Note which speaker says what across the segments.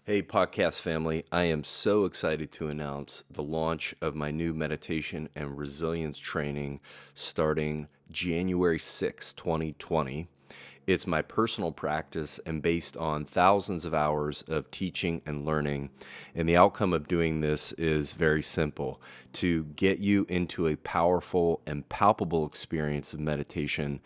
Speaker 1: Hey, podcast family. I am so excited to announce the launch of my new meditation and resilience training starting January 6, 2020. It's my personal practice and based on thousands of hours of teaching and learning. And the outcome of doing this is very simple: to get you into a powerful and palpable experience of meditation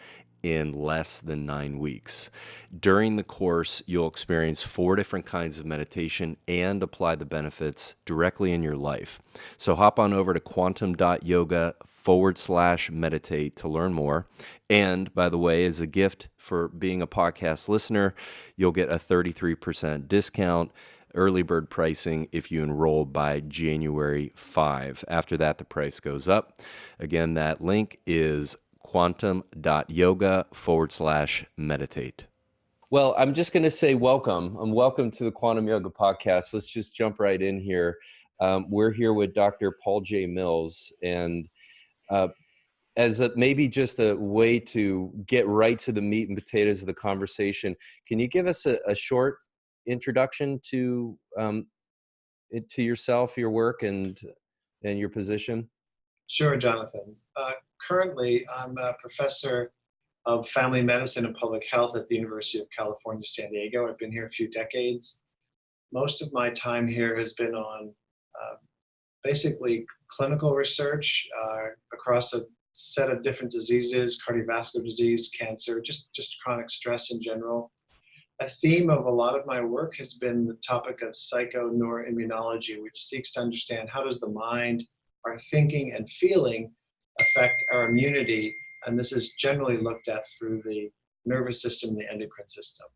Speaker 1: in less than 9 weeks. During the course, you'll experience 4 different kinds of meditation and apply the benefits directly in your life. So hop on over to quantum.yoga/meditate to learn more. And by the way, as a gift for being a podcast listener, you'll get a 33% discount, early bird pricing, if you enroll by January 5. After that, the price goes up. Again, that link is quantum.yoga/meditate. Well, I'm just going to say welcome. Welcome to the Quantum Yoga Podcast. Let's just jump right in here. We're here with Dr. Paul J. Mills, and as maybe just a way to get right to the meat and potatoes of the conversation, can you give us a short introduction to yourself, your work, and your position?
Speaker 2: Sure, Jonathan. Currently, I'm a professor of family medicine and public health at the University of California, San Diego. I've been here a few decades. Most of my time here has been on basically clinical research across a set of different diseases: cardiovascular disease, cancer, just chronic stress in general. A theme of a lot of my work has been the topic of psychoneuroimmunology, which seeks to understand how does the mind, our thinking and feeling, affect our immunity. And this is generally looked at through the nervous system, the endocrine system.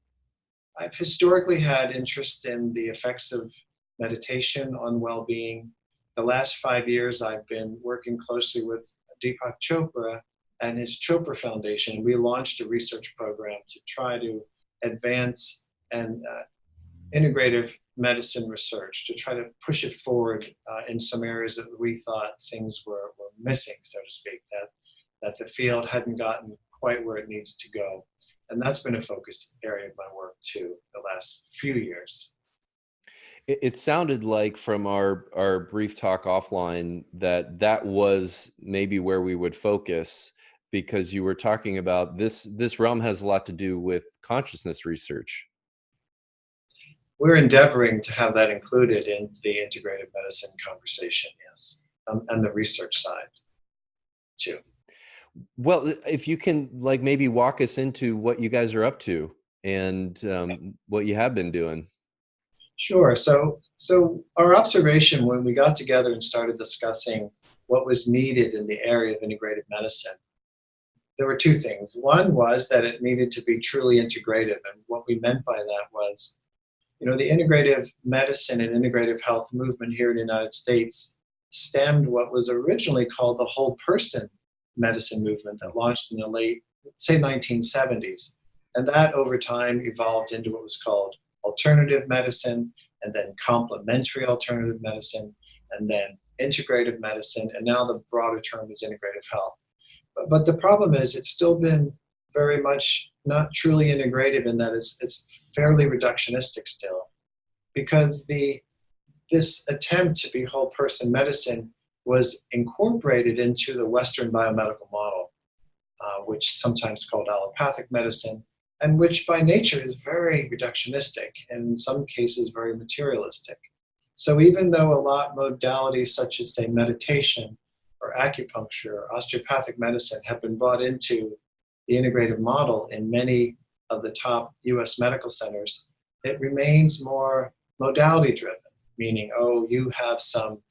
Speaker 2: I've historically had interest in the effects of meditation on well-being. The last 5 years, I've been working closely with Deepak Chopra and his Chopra Foundation. We launched a research program to try to advance and integrative medicine research, to try to push it forward in some areas that we thought things were missing, so to speak, that the field hadn't gotten quite where it needs to go. And that's been a focus area of my work too, the last few years.
Speaker 1: It sounded like from our brief talk offline that was maybe where we would focus, because you were talking about this realm has a lot to do with consciousness research.
Speaker 2: We're endeavoring to have that included in the integrative medicine conversation, yes, and the research side too.
Speaker 1: Well, if you can maybe walk us into what you guys are up to and what you have been doing.
Speaker 2: Sure. So our observation when we got together and started discussing what was needed in the area of integrative medicine, there were two things. One was that it needed to be truly integrative. And what we meant by that was, the integrative medicine and integrative health movement here in the United States stemmed what was originally called the whole person medicine movement that launched in the late, say, 1970s. And that over time evolved into what was called alternative medicine, and then complementary alternative medicine, and then integrative medicine, and now the broader term is integrative health. But the problem is it's still been very much not truly integrative in that it's fairly reductionistic still, because this attempt to be whole person medicine was incorporated into the Western biomedical model, which is sometimes called allopathic medicine, and which by nature is very reductionistic and in some cases very materialistic. So even though a lot of modalities such as, say, meditation or acupuncture or osteopathic medicine have been brought into the integrative model in many of the top US medical centers, it remains more modality driven, meaning, you have some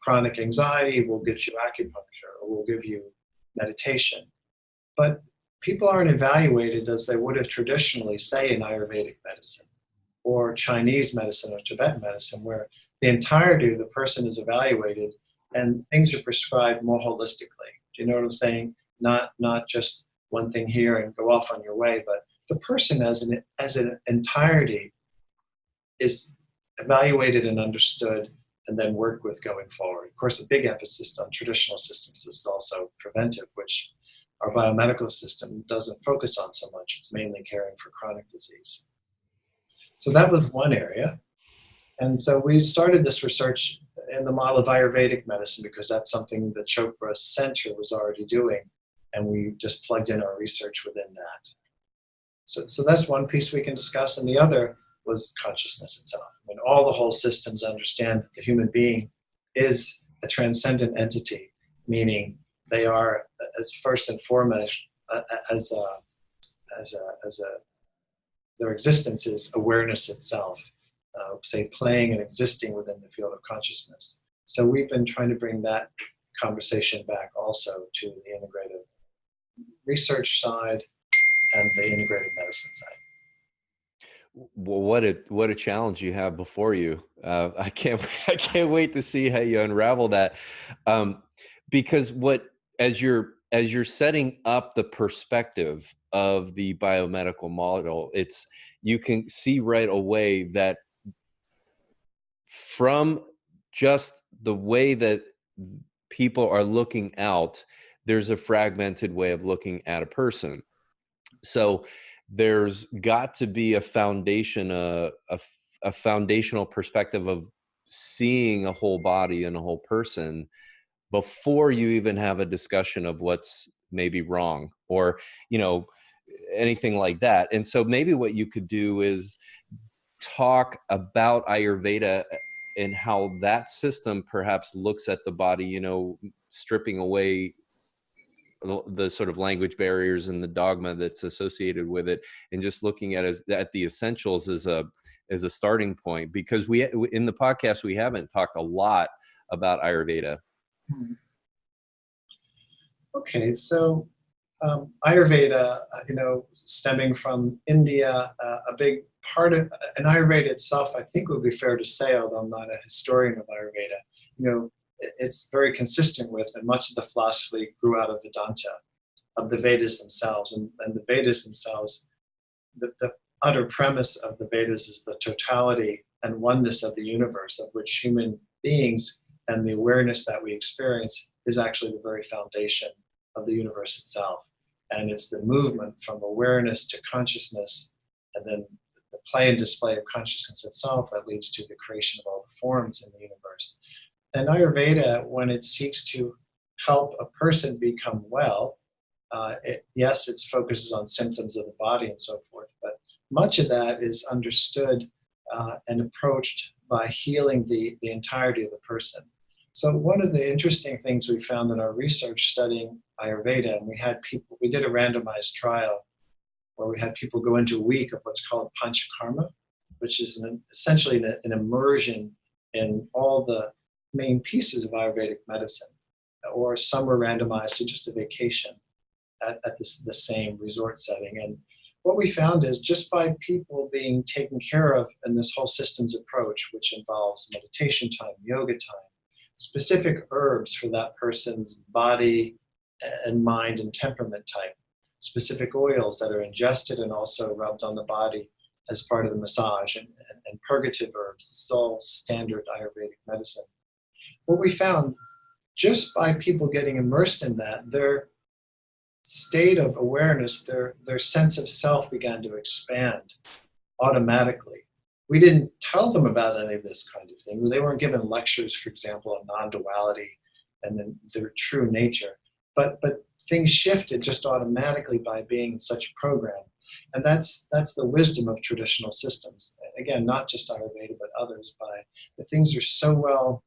Speaker 2: chronic anxiety, we'll give you acupuncture or we'll give you meditation. But people aren't evaluated as they would have traditionally, say, in Ayurvedic medicine or Chinese medicine or Tibetan medicine, where the entirety of the person is evaluated and things are prescribed more holistically. Do you know what I'm saying? Not just one thing here and go off on your way, but the person as an entirety is evaluated and understood and then worked with going forward. Of course, a big emphasis on traditional systems is also preventive, which our biomedical system doesn't focus on so much. It's mainly caring for chronic disease. So that was one area. And so we started this research in the model of Ayurvedic medicine because that's something the Chopra Center was already doing. And we just plugged in our research within that. So that's one piece we can discuss. And the other was consciousness itself. I mean, all the whole systems understand that the human being is a transcendent entity, meaning they are, as first and foremost, their existence is awareness itself, say playing and existing within the field of consciousness. So we've been trying to bring that conversation back also to the integrative research side and the integrative medicine side.
Speaker 1: Well, what a challenge you have before you. I can't wait to see how you unravel that. Because as you're setting up the perspective of the biomedical model, you can see right away that from just the way that people are looking out, there's a fragmented way of looking at a person. So there's got to be a foundation, a foundational perspective of seeing a whole body and a whole person before you even have a discussion of what's maybe wrong or, anything like that. And so maybe what you could do is talk about Ayurveda and how that system perhaps looks at the body, stripping away the sort of language barriers and the dogma that's associated with it, and just looking at the essentials as a starting point. Because in the podcast we haven't talked a lot about Ayurveda.
Speaker 2: Okay, so Ayurveda, stemming from India, a big part of, and Ayurveda itself, I think would be fair to say, although I'm not a historian of Ayurveda, it's very consistent with, and much of the philosophy grew out of Vedanta, of the Vedas themselves. And the Vedas themselves, the utter premise of the Vedas is the totality and oneness of the universe, of which human beings and the awareness that we experience is actually the very foundation of the universe itself. And it's the movement from awareness to consciousness, and then the play and display of consciousness itself that leads to the creation of all the forms in the universe. And Ayurveda, when it seeks to help a person become well, it focuses on symptoms of the body and so forth, but much of that is understood and approached by healing the entirety of the person. So one of the interesting things we found in our research studying Ayurveda, and we did a randomized trial where we had people go into a week of what's called panchakarma, which is essentially an immersion in all the main pieces of Ayurvedic medicine, or some were randomized to just a vacation at the same resort setting. And what we found is just by people being taken care of in this whole systems approach, which involves meditation time, yoga time, specific herbs for that person's body and mind and temperament type, specific oils that are ingested and also rubbed on the body as part of the massage, and purgative herbs. This is all standard Ayurvedic medicine. What we found, just by people getting immersed in that, their state of awareness, their sense of self began to expand automatically. We didn't tell them about any of this kind of thing. They weren't given lectures, for example, on non-duality and then their true nature. But things shifted just automatically by being in such a program. And that's the wisdom of traditional systems. Again, not just Ayurveda, but others, by the things are so well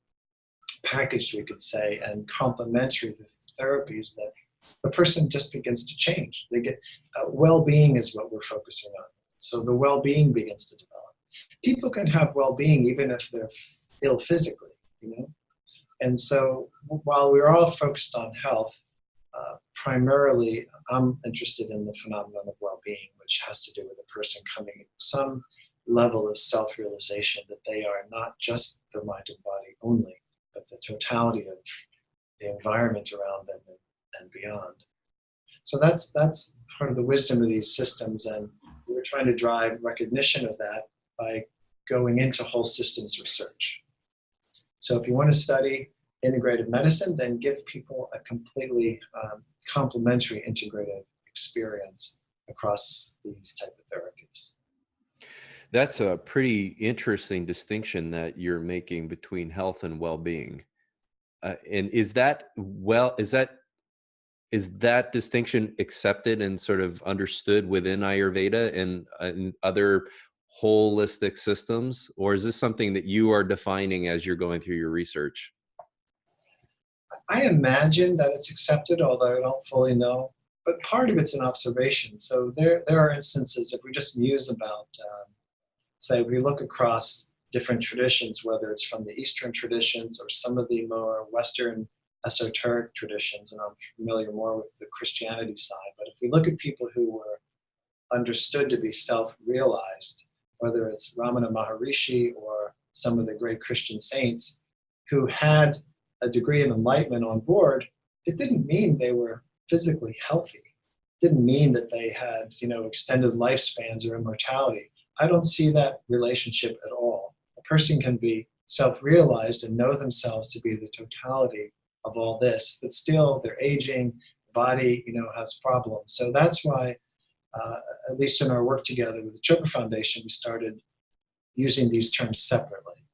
Speaker 2: packaged, we could say, and complementary to therapies that the person just begins to change. They get well-being is what we're focusing on. So the well-being begins to develop. People can have well-being even if they're ill physically, And so while we're all focused on health, primarily I'm interested in the phenomenon of well-being, which has to do with a person coming to some level of self-realization that they are not just their mind and body only, but the totality of the environment around them and beyond. So that's part of the wisdom of these systems, and we're trying to drive recognition of that by going into whole systems research. So if you want to study integrative medicine, then give people a completely complementary integrative experience across these type of therapies.
Speaker 1: That's a pretty interesting distinction that you're making between health and well-being. And is that distinction accepted and sort of understood within Ayurveda and other holistic systems, or is this something that you are defining as you're going through your research?
Speaker 2: I imagine that it's accepted, although I don't fully know. But part of it's an observation. So there are instances, if we just muse about, say, we look across different traditions, whether it's from the Eastern traditions or some of the more Western esoteric traditions, and I'm familiar more with the Christianity side. But if we look at people who were understood to be self-realized, whether it's Ramana Maharishi or some of the great Christian saints who had a degree of enlightenment on board, it didn't mean they were physically healthy. It didn't mean that they had, extended lifespans or immortality. I don't see that relationship at all. A person can be self-realized and know themselves to be the totality of all this, but still they're aging, the body, has problems. So that's why, at least in our work together with the Chopra Foundation, we started using these terms separately.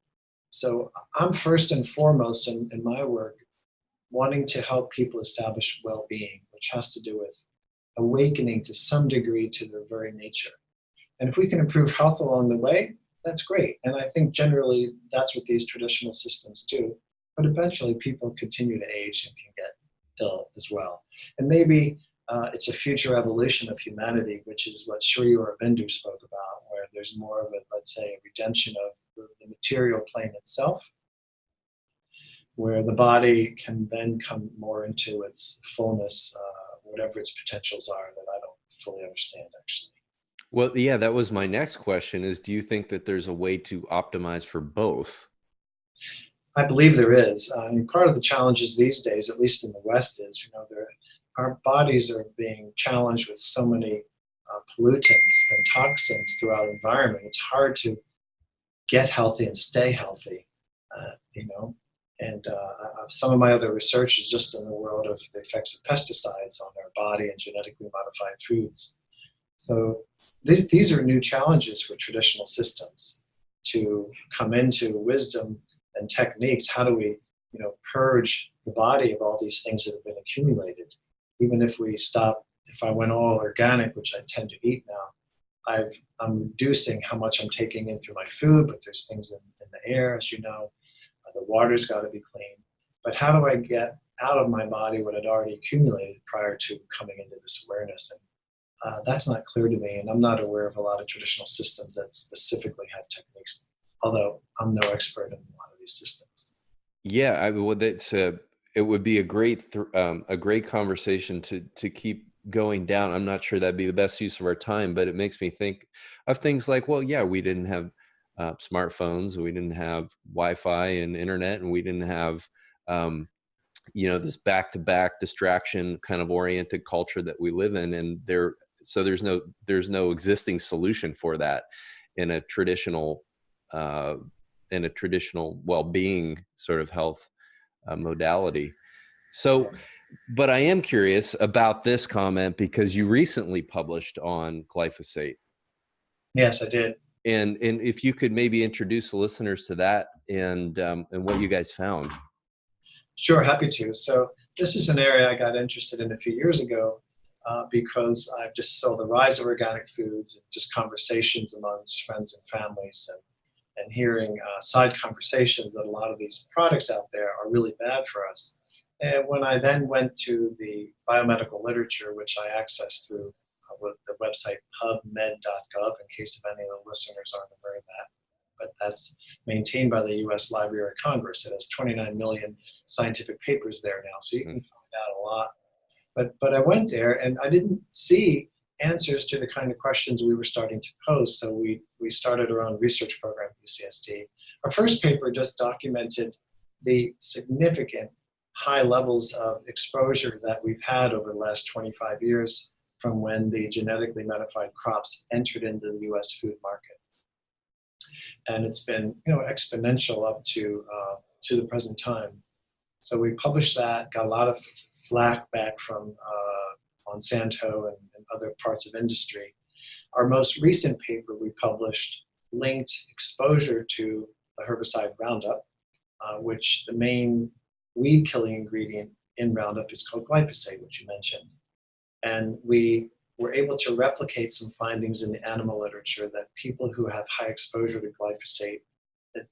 Speaker 2: So I'm first and foremost in my work wanting to help people establish well-being, which has to do with awakening to some degree to their very nature. And if we can improve health along the way, that's great. And I think generally that's what these traditional systems do. But eventually people continue to age and can get ill as well. And maybe it's a future evolution of humanity, which is what Sri Aurobindo spoke about, where there's more of a, let's say, a redemption of the material plane itself, where the body can then come more into its fullness, whatever its potentials are that I don't fully understand, actually.
Speaker 1: Well, yeah, that was my next question is, do you think that there's a way to optimize for both?
Speaker 2: I believe there is. I mean, part of the challenges these days, at least in the West, is, our bodies are being challenged with so many pollutants and toxins throughout the environment. It's hard to get healthy and stay healthy, And some of my other research is just in the world of the effects of pesticides on our body and genetically modified foods. So these are new challenges for traditional systems to come into wisdom and techniques. How do we, purge the body of all these things that have been accumulated? Even if I went all organic, which I tend to eat now, I'm reducing how much I'm taking in through my food, but there's things in the air, as you know. The water's got to be clean. But how do I get out of my body what had already accumulated prior to coming into this awareness? And that's not clear to me, and I'm not aware of a lot of traditional systems that specifically have techniques, although I'm no expert in a lot of these systems.
Speaker 1: Yeah, it would be a great conversation to keep going down. I'm not sure that'd be the best use of our time, but it makes me think of things like, well, yeah, we didn't have smartphones, we didn't have Wi-Fi and internet, and we didn't have this back-to-back distraction kind of oriented culture that we live in, and there's no existing solution for that in a traditional well-being sort of health modality. So, but I am curious about this comment because you recently published on glyphosate.
Speaker 2: Yes, I did.
Speaker 1: And if you could maybe introduce the listeners to that and what you guys found.
Speaker 2: Sure, happy to. So this is an area I got interested in a few years ago because I just saw the rise of organic foods and just conversations amongst friends and families and hearing side conversations that a lot of these products out there are really bad for us. And when I then went to the biomedical literature, which I accessed through the website pubmed.gov, in case if any of the listeners aren't aware of that, but that's maintained by the U.S. Library of Congress. It has 29 million scientific papers there now, so you can find out a lot. But I went there and I didn't see answers to the kind of questions we were starting to pose. So we started our own research program at UCSD. Our first paper just documented the significant high levels of exposure that we've had over the last 25 years from when the genetically modified crops entered into the U.S. food market. And it's been, exponential up to the present time. So we published that, got a lot of flack back from Monsanto and other parts of industry. Our most recent paper we published linked exposure to the herbicide Roundup, which the main weed killing ingredient in Roundup is called glyphosate, which you mentioned. And we were able to replicate some findings in the animal literature that people who have high exposure to glyphosate,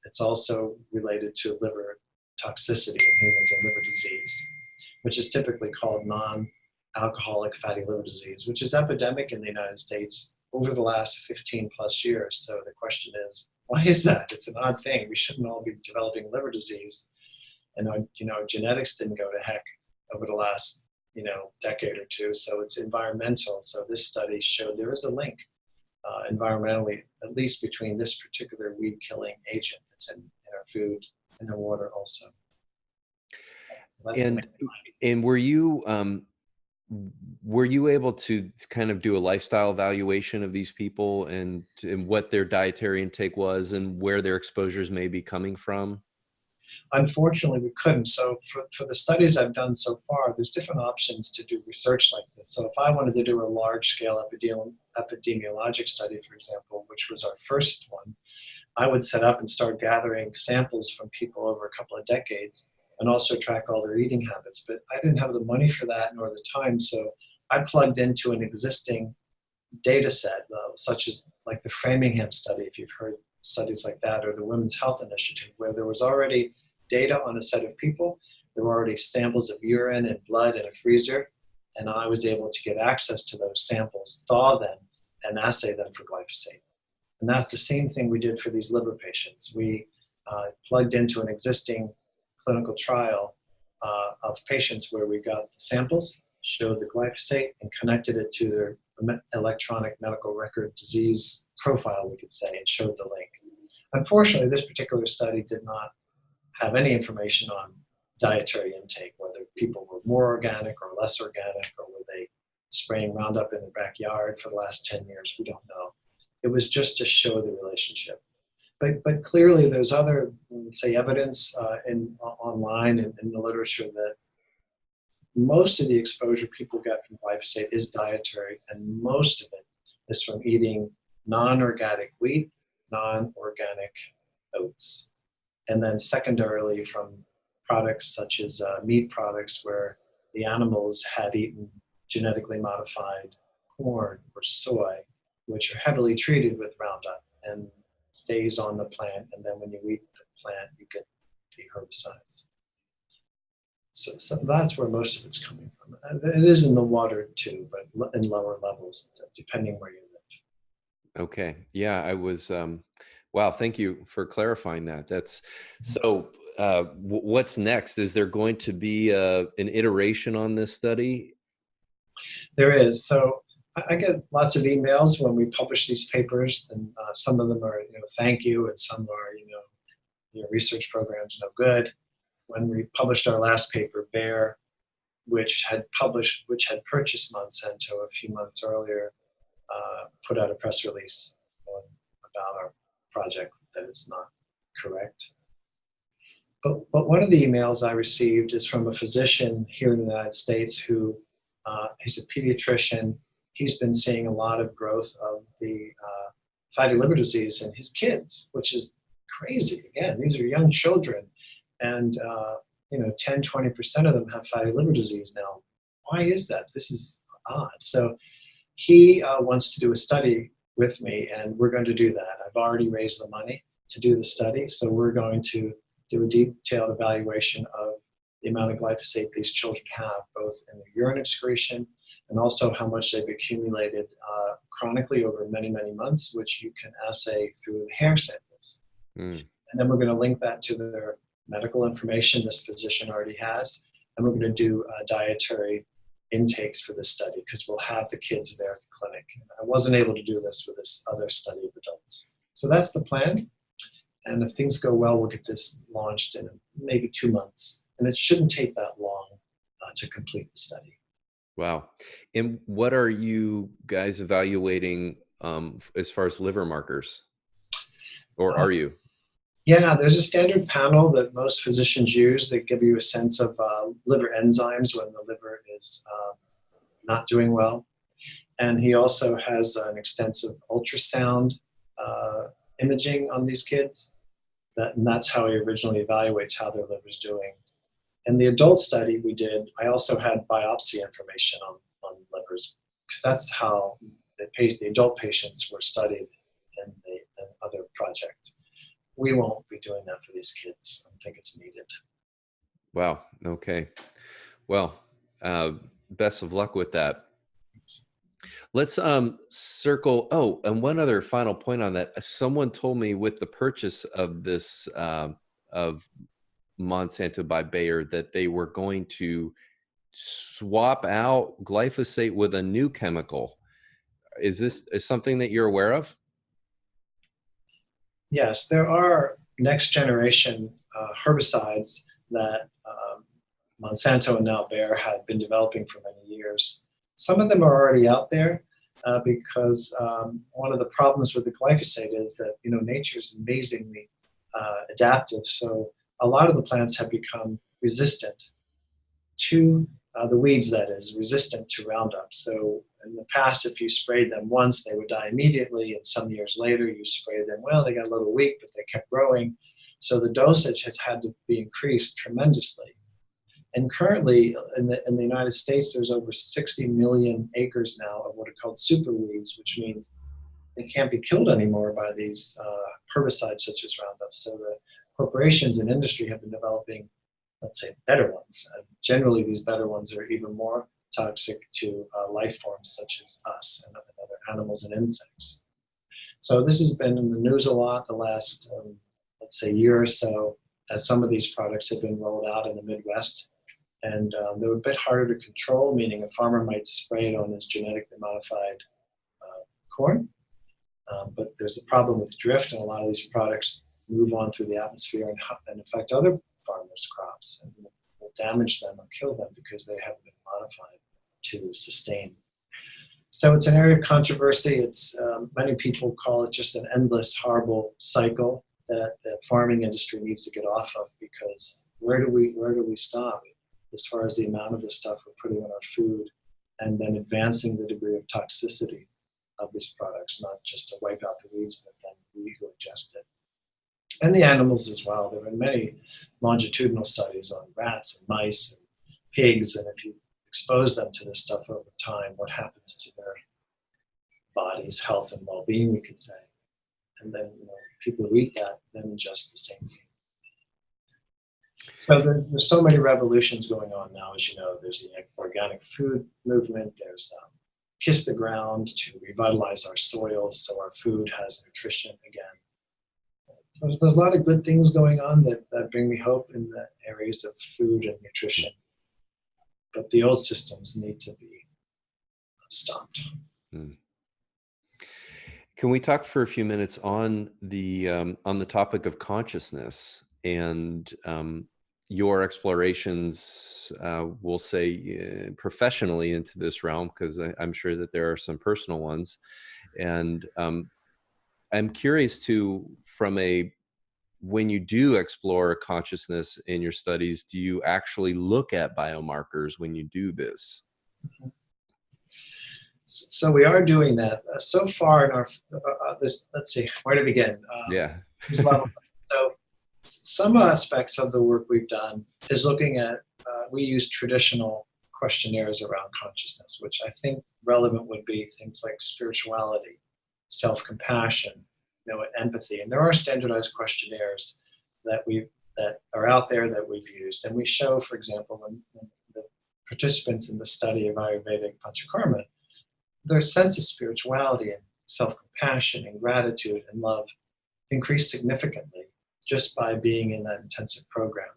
Speaker 2: it's also related to liver toxicity in humans and liver disease, which is typically called non-alcoholic fatty liver disease, which is epidemic in the United States over the last 15 plus years. So the question is, why is that? It's an odd thing. We shouldn't all be developing liver disease. And our genetics didn't go to heck over the last decade or two. So it's environmental. So this study showed there is a link environmentally, at least between this particular weed killing agent that's in our food and our water also.
Speaker 1: And were you able to kind of do a lifestyle evaluation of these people and what their dietary intake was and where their exposures may be coming from?
Speaker 2: Unfortunately, we couldn't. So for the studies I've done so far, there's different options to do research like this. So if I wanted to do a large-scale epidemiologic study, for example, which was our first one, I would set up and start gathering samples from people over a couple of decades and also track all their eating habits. But I didn't have the money for that nor the time, so I plugged into an existing data set, such as like the Framingham study, if you've heard studies like that, or the Women's Health Initiative, where there was already data on a set of people. There were already samples of urine and blood in a freezer, and I was able to get access to those samples, thaw them, and assay them for glyphosate. And that's the same thing we did for these liver patients. We plugged into an existing clinical trial of patients where we got the samples, showed the glyphosate, and connected it to their electronic medical record disease profile, we could say, and showed the link. Unfortunately, this particular study did not have any information on dietary intake, whether people were more organic or less organic, or were they spraying Roundup in their backyard for the last 10 years. We don't know. It was just to show the relationship. But clearly there's other, say, evidence online and in the literature that most of the exposure people get from glyphosate is dietary, and most of it is from eating non-organic wheat, non-organic oats. And then secondarily from products such as meat products where the animals had eaten genetically modified corn or soy, which are heavily treated with Roundup and stays on the plant. And then when you eat the plant, you get the herbicides. So that's where most of it's coming from. It is in the water too, but in lower levels, depending where you live.
Speaker 1: Okay. Yeah, I was, wow, thank you for clarifying that. That's so, what's next? Is there going to be an iteration on this study?
Speaker 2: There is. So I get lots of emails when we publish these papers, and some of them are, thank you, and some are, your research program's no good. When we published our last paper, Bayer, which had purchased Monsanto a few months earlier, put out a press release about our project that is not correct. But one of the emails I received is from a physician here in the United States who, he's a pediatrician. He's been seeing a lot of growth of the fatty liver disease in his kids, which is crazy. Again, these are young children, and 10, 20% of them have fatty liver disease now. Why is that? This is odd. So he wants to do a study with me, and we're going to do that. I've already raised the money to do the study, so we're going to do a detailed evaluation of the amount of glyphosate these children have, both in their urine excretion and also how much they've accumulated chronically over many, many months, which you can assay through the hair samples. And then we're going to link that to their medical information this physician already has, and we're going to do dietary intakes for this study because we'll have the kids there at the clinic. I wasn't able to do this with this other study of adults. So that's the plan. And if things go well, we'll get this launched in maybe 2 months. And it shouldn't take that long to complete the study.
Speaker 1: Wow. And what are you guys evaluating as far as liver markers? Or are you?
Speaker 2: Yeah, there's a standard panel that most physicians use that give you a sense of liver enzymes when the liver is not doing well. And he also has an extensive ultrasound imaging on these kids. And that's how he originally evaluates how their liver's doing. In the adult study we did, I also had biopsy information on livers, because that's how the adult patients were studied in the other project. We won't be doing that for these kids. I don't think it's needed.
Speaker 1: Wow. Okay. Well, best of luck with that. Let's circle. Oh, and one other final point on that. Someone told me with the purchase of this of Monsanto by Bayer that they were going to swap out glyphosate with a new chemical. Is something that you're aware of?
Speaker 2: Yes, there are next generation herbicides that Monsanto and now Bayer had been developing for many years. Some of them are already out there because one of the problems with the glyphosate is that, you know, nature is amazingly adaptive. So a lot of the plants have become resistant to the weeds, that is, resistant to Roundup. So in the past, if you sprayed them once, they would die immediately. And some years later, you spray them, well, they got a little weak, but they kept growing. So the dosage has had to be increased tremendously. And currently, in the United States, there's over 60 million acres now of what are called superweeds, which means they can't be killed anymore by these herbicides such as Roundup. So the corporations and industry have been developing, let's say, better ones. Generally, these better ones are even more toxic to life forms such as us and other animals and insects. So this has been in the news a lot the last, let's say, year or so, as some of these products have been rolled out in the Midwest. And they were a bit harder to control, meaning a farmer might spray it on his genetically modified corn. But there's a problem with drift, and a lot of these products move on through the atmosphere and affect other farmers' crops and will damage them or kill them because they haven't been modified to sustain. So it's an area of controversy. It's many people call it just an endless, horrible cycle that the farming industry needs to get off of, because where do we stop as far as the amount of the stuff we're putting on our food, and then advancing the degree of toxicity of these products, not just to wipe out the weeds, but then we who ingest it. And the animals as well. There have been many longitudinal studies on rats and mice and pigs, and if you expose them to this stuff over time, what happens to their bodies, health and well-being, we could say. And then, you know, people who eat that then ingest the same thing. So there's so many revolutions going on now, as you know. There's the organic food movement. There's Kiss the Ground to revitalize our soils so our food has nutrition again. There's a lot of good things going on that bring me hope in the areas of food and nutrition. But the old systems need to be stopped.
Speaker 1: Can we talk for a few minutes on the topic of consciousness and your explorations, we'll say professionally into this realm, because I'm sure that there are some personal ones. And I'm curious too, when you do explore consciousness in your studies, do you actually look at biomarkers when you do this?
Speaker 2: So we are doing that. So far in our, let's see, where to begin? So some aspects of the work we've done is looking at, we use traditional questionnaires around consciousness, which I think relevant would be things like spirituality, self-compassion, empathy. And there are standardized questionnaires that are out there that we've used. And we show, for example, when the participants in the study of Ayurvedic Panchakarma, their sense of spirituality and self-compassion and gratitude and love increased significantly just by being in that intensive program.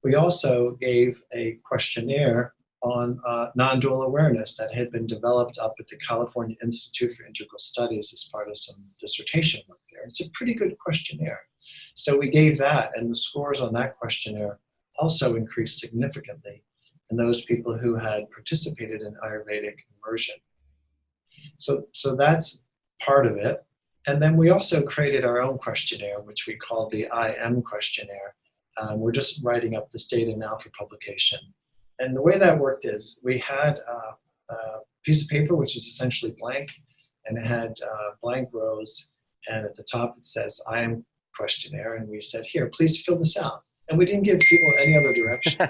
Speaker 2: We also gave a questionnaire on non-dual awareness that had been developed up at the California Institute for Integral Studies as part of some dissertation work there. It's a pretty good questionnaire. So we gave that, and the scores on that questionnaire also increased significantly in those people who had participated in Ayurvedic immersion. So that's part of it. And then we also created our own questionnaire, which we called the IM questionnaire. We're just writing up this data now for publication. And the way that worked is we had a piece of paper, which is essentially blank, and it had blank rows, And at the top it says, I am questionnaire. And we said, here, please fill this out. And we didn't give people any other direction.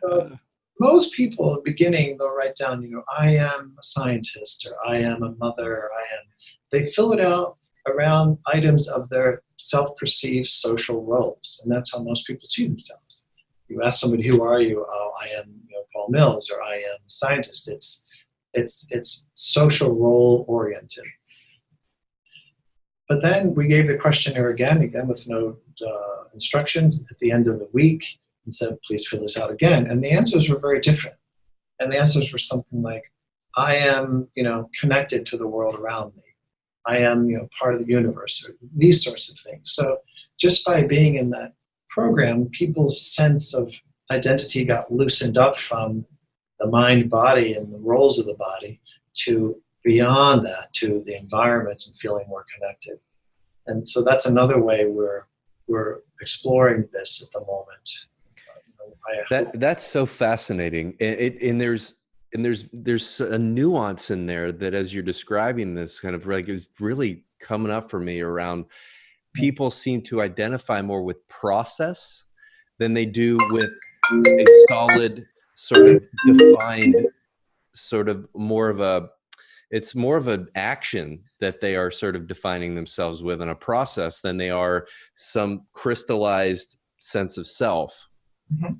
Speaker 2: So most people at the beginning, they'll write down, I am a scientist, or I am a mother, or I am. They fill it out around items of their self-perceived social roles. And that's how most people see themselves. You ask somebody, who are you? Oh, I am Paul Mills, or I am a scientist. It's social role oriented. But then we gave the questionnaire again with no instructions at the end of the week, and said, please fill this out again. And the answers were very different. And the answers were something like, I am, connected to the world around me. I am, part of the universe, or these sorts of things. So just by being in that program, people's sense of identity got loosened up from the mind, body, and the roles of the body to beyond that, to the environment and feeling more connected. And so that's another way we're exploring this at the moment.
Speaker 1: That's so fascinating. And there's a nuance in there that, as you're describing this, kind of like is really coming up for me around people seem to identify more with process than they do with a solid sort of defined sort of it's more of an action that they are sort of defining themselves with in a process than they are some crystallized sense of self.
Speaker 2: Mm-hmm.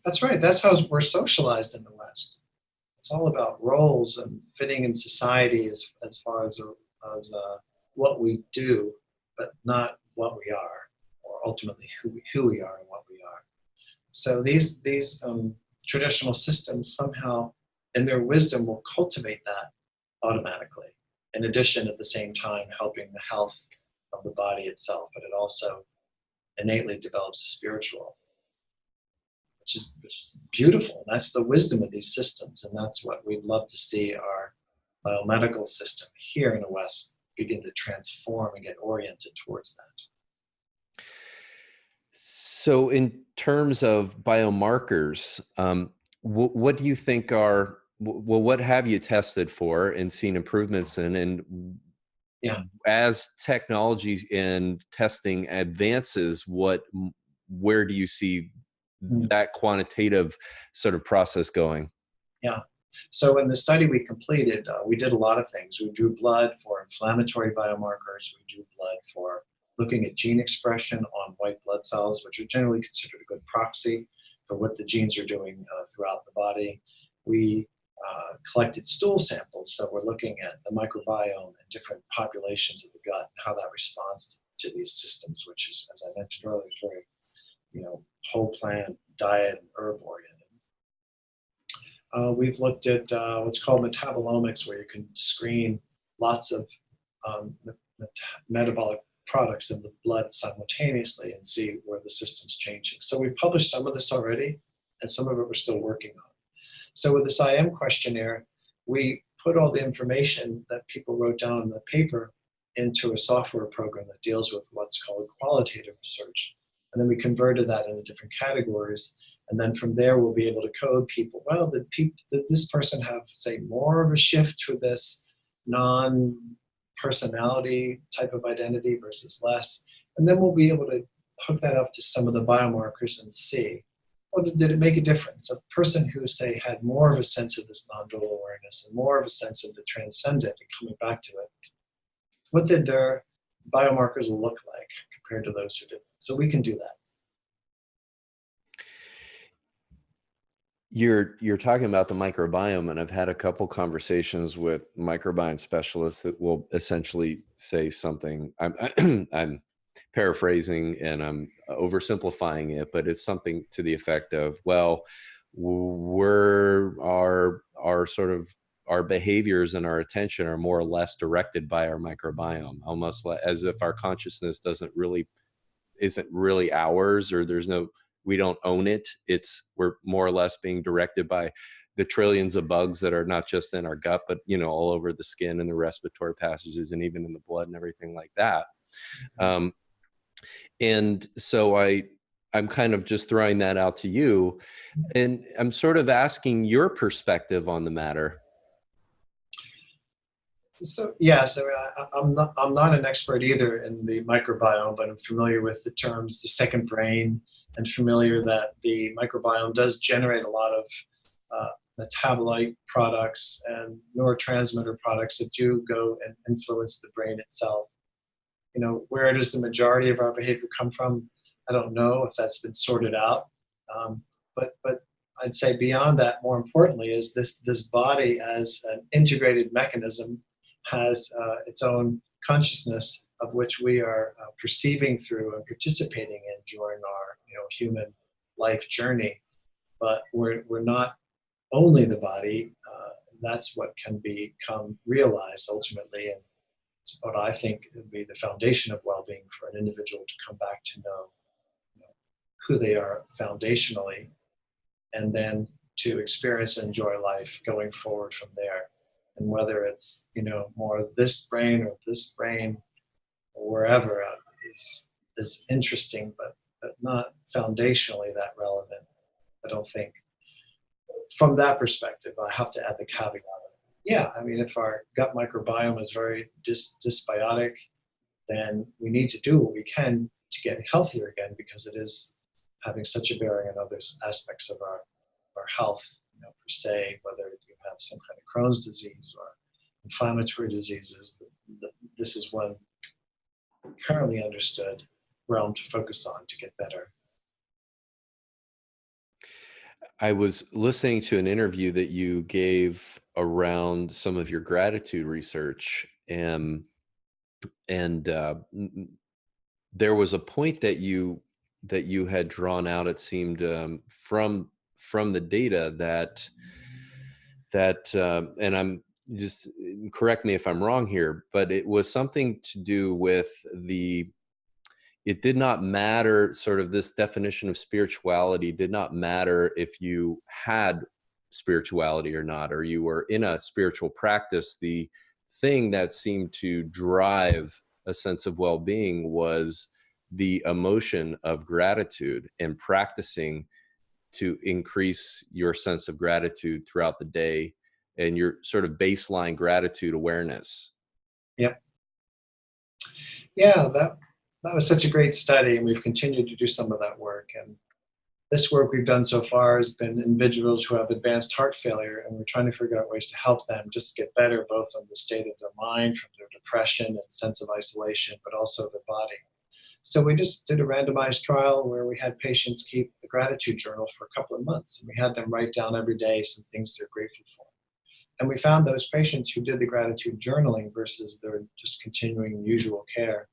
Speaker 2: That's right. That's how we're socialized in the West. It's all about roles and fitting in society as far as what we do, but not what we are, or ultimately who we are and what we are. So these traditional systems somehow, in their wisdom, will cultivate that automatically. In addition, at the same time, helping the health of the body itself, but it also innately develops a spiritual, which is beautiful. And that's the wisdom of these systems, and that's what we'd love to see our biomedical system here in the West begin to transform and get oriented towards that.
Speaker 1: So in terms of biomarkers, what do you think are, what have you tested for and seen improvements in? And as technology and testing advances, where do you see that quantitative sort of process going?
Speaker 2: Yeah. So in the study we completed, we did a lot of things. We drew blood for inflammatory biomarkers. We drew blood for looking at gene expression on white blood cells, which are generally considered a good proxy for what the genes are doing throughout the body. We collected stool samples, so we're looking at the microbiome and different populations of the gut and how that responds to these systems, which is, as I mentioned earlier, very, whole plant diet and herb oriented. We've looked at what's called metabolomics, where you can screen lots of metabolic products in the blood simultaneously and see where the system's changing. So we published some of this already, and some of it we're still working on. So with this IM questionnaire, we put all the information that people wrote down in the paper into a software program that deals with what's called qualitative research. And then we converted that into different categories. And then from there, we'll be able to code people. Well, did this person have, say, more of a shift to this non-personality type of identity versus less? And then we'll be able to hook that up to some of the biomarkers and see, well, did it make a difference? A person who, say, had more of a sense of this non-dual awareness and more of a sense of the transcendent and coming back to it, what did their biomarkers look like compared to those who didn't? So we can do that.
Speaker 1: You're talking about the microbiome, and I've had a couple conversations with microbiome specialists that will essentially say something. I'm paraphrasing and I'm oversimplifying it, but it's something to the effect of, well, our behaviors and our attention are more or less directed by our microbiome, almost as if our consciousness isn't really ours, or we don't own it. We're more or less being directed by the trillions of bugs that are not just in our gut, but all over the skin and the respiratory passages and even in the blood and everything like that. And so I'm kind of just throwing that out to you, and I'm sort of asking your perspective on the matter.
Speaker 2: So yes, I mean, I'm not an expert either in the microbiome, but I'm familiar with the terms the second brain, and familiar that the microbiome does generate a lot of uh, metabolite products and neurotransmitter products that do go and influence the brain itself. You know, where does the majority of our behavior come from? I don't know if that's been sorted out. But I'd say beyond that, more importantly, is this body as an integrated mechanism has its own consciousness of which we are perceiving through and participating in during our human life journey. But we're not only the body. That's what can become realized ultimately, and what I think would be the foundation of well-being for an individual to come back to know, who they are foundationally, and then to experience and enjoy life going forward from there. And whether it's more this brain or this brain or wherever is interesting, but not foundationally that relevant. I don't think. From that perspective, I have to add the caveat. Yeah, I mean, if our gut microbiome is very dysbiotic, then we need to do what we can to get healthier again, because it is having such a bearing on other aspects of our health, per se, whether you have some kind of Crohn's disease or inflammatory diseases. This is one currently understood realm to focus on to get better.
Speaker 1: I was listening to an interview that you gave around some of your gratitude research, and there was a point that you had drawn out. It seemed, from the data that and I'm just, correct me if I'm wrong here, but it was something to do with it did not matter, sort of this definition of spirituality did not matter if you had spirituality or not, or you were in a spiritual practice. The thing that seemed to drive a sense of well-being was the emotion of gratitude, and practicing to increase your sense of gratitude throughout the day and your sort of baseline gratitude awareness.
Speaker 2: Yep. Yeah, that was such a great study, and we've continued to do some of that work. And this work we've done so far has been individuals who have advanced heart failure, and we're trying to figure out ways to help them just get better, both on the state of their mind from their depression and sense of isolation, but also their body. So we just did a randomized trial where we had patients keep a gratitude journal for a couple of months, and we had them write down every day some things they're grateful for. And we found those patients who did the gratitude journaling versus their just continuing usual care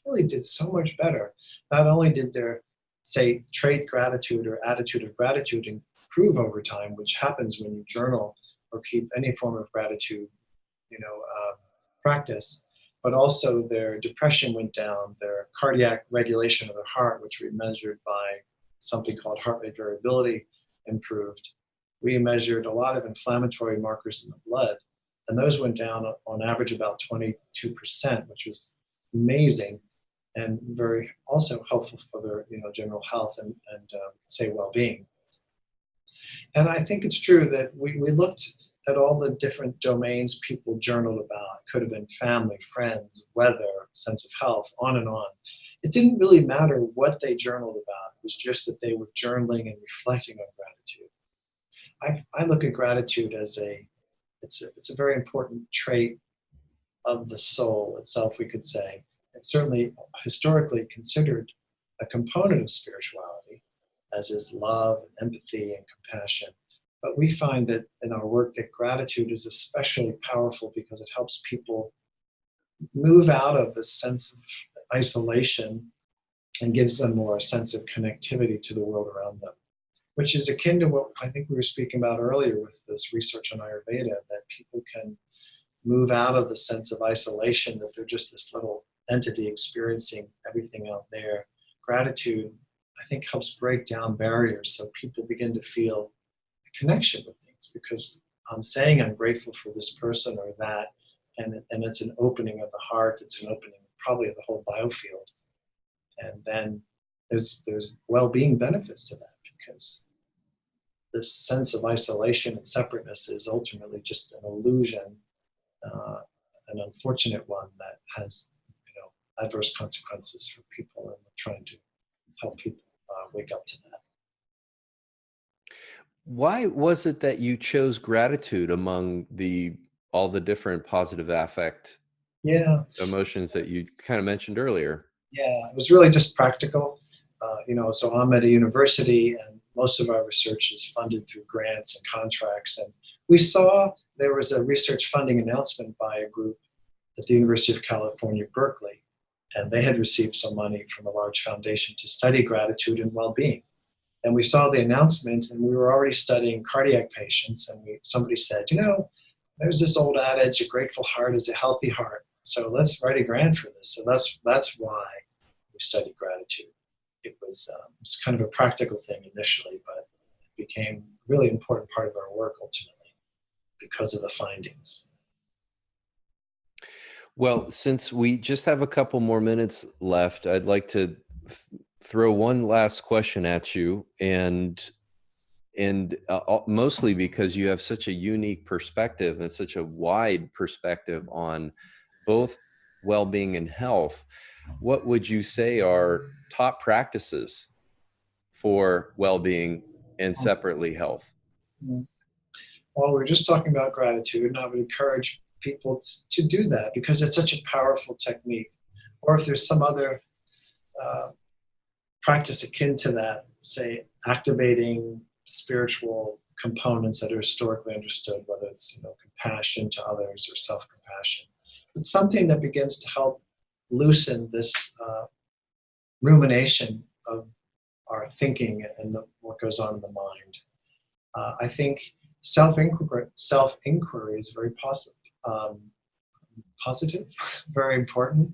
Speaker 2: really did so much better. Not only did their, say, trait gratitude or attitude of gratitude improve over time, which happens when you journal or keep any form of gratitude, practice, but also their depression went down, their cardiac regulation of their heart, which we measured by something called heart rate variability, improved. We measured a lot of inflammatory markers in the blood, and those went down on average about 22%, which was amazing and very also helpful for their general health and say well-being. And I think it's true that we looked at all the different domains people journaled about. It could have been family, friends, weather, sense of health, on and on. It didn't really matter what they journaled about. It was just that they were journaling and reflecting on gratitude. I look at gratitude as it's a very important trait of the soul itself, we could say. It's certainly historically considered a component of spirituality, as is love and empathy and compassion. But we find that in our work that gratitude is especially powerful because it helps people move out of a sense of isolation and gives them more a sense of connectivity to the world around them, which is akin to what I think we were speaking about earlier with this research on Ayurveda, that people can move out of the sense of isolation, that they're just this little entity experiencing everything out there. Gratitude, I think, helps break down barriers so people begin to feel a connection with things, because I'm saying I'm grateful for this person or that, and it's an opening of the heart, it's an opening probably of the whole biofield. And then there's well-being benefits to that, because this sense of isolation and separateness is ultimately just an illusion, an unfortunate one that has, adverse consequences for people, and we're trying to help people wake up to that.
Speaker 1: Why was it that you chose gratitude among all the different positive affect
Speaker 2: Yeah,
Speaker 1: emotions that you kind of mentioned earlier?
Speaker 2: yeah, it was really just practical. So I'm at a university, and most of our research is funded through grants and contracts. And we saw there was a research funding announcement by a group at the University of California, Berkeley, and they had received some money from a large foundation to study gratitude and well-being. And we saw the announcement, and we were already studying cardiac patients, and somebody said, there's this old adage, a grateful heart is a healthy heart. So let's write a grant for this. So that's why we studied gratitude. It was kind of a practical thing initially, but it became a really important part of our work ultimately because of the findings.
Speaker 1: Well, since we just have a couple more minutes left, I'd like to throw one last question at you, and mostly because you have such a unique perspective and such a wide perspective on both well-being and health. What would you say are top practices for well-being and separately health?
Speaker 2: Well, we're just talking about gratitude, and I would encourage people to do that because it's such a powerful technique. Or if there's some other practice akin to that, say activating spiritual components that are historically understood, whether it's compassion to others or self-compassion. It's something that begins to help loosen this rumination of our thinking and what goes on in the mind. I think self-inquiry is very positive, very important.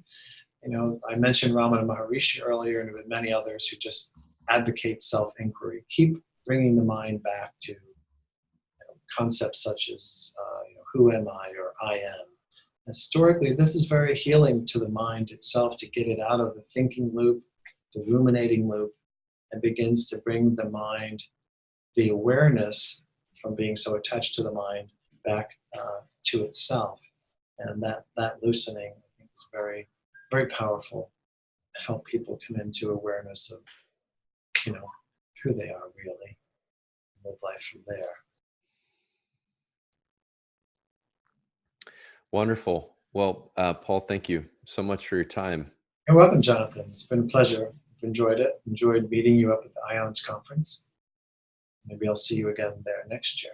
Speaker 2: I mentioned Ramana Maharishi earlier, and there have been many others who just advocate self-inquiry. Keep bringing the mind back to concepts such as who am I or I am. Historically, this is very healing to the mind itself to get it out of the thinking loop, the ruminating loop, and begins to bring the mind, the awareness from being so attached to the mind, back to itself. And that loosening, I think, is very, very powerful to help people come into awareness of, who they are really, and live life from there.
Speaker 1: Wonderful. Well, Paul, thank you so much for your time.
Speaker 2: You're welcome, Jonathan. It's been a pleasure. I've enjoyed it. Enjoyed meeting you up at the IONS conference. Maybe I'll see you again there next year.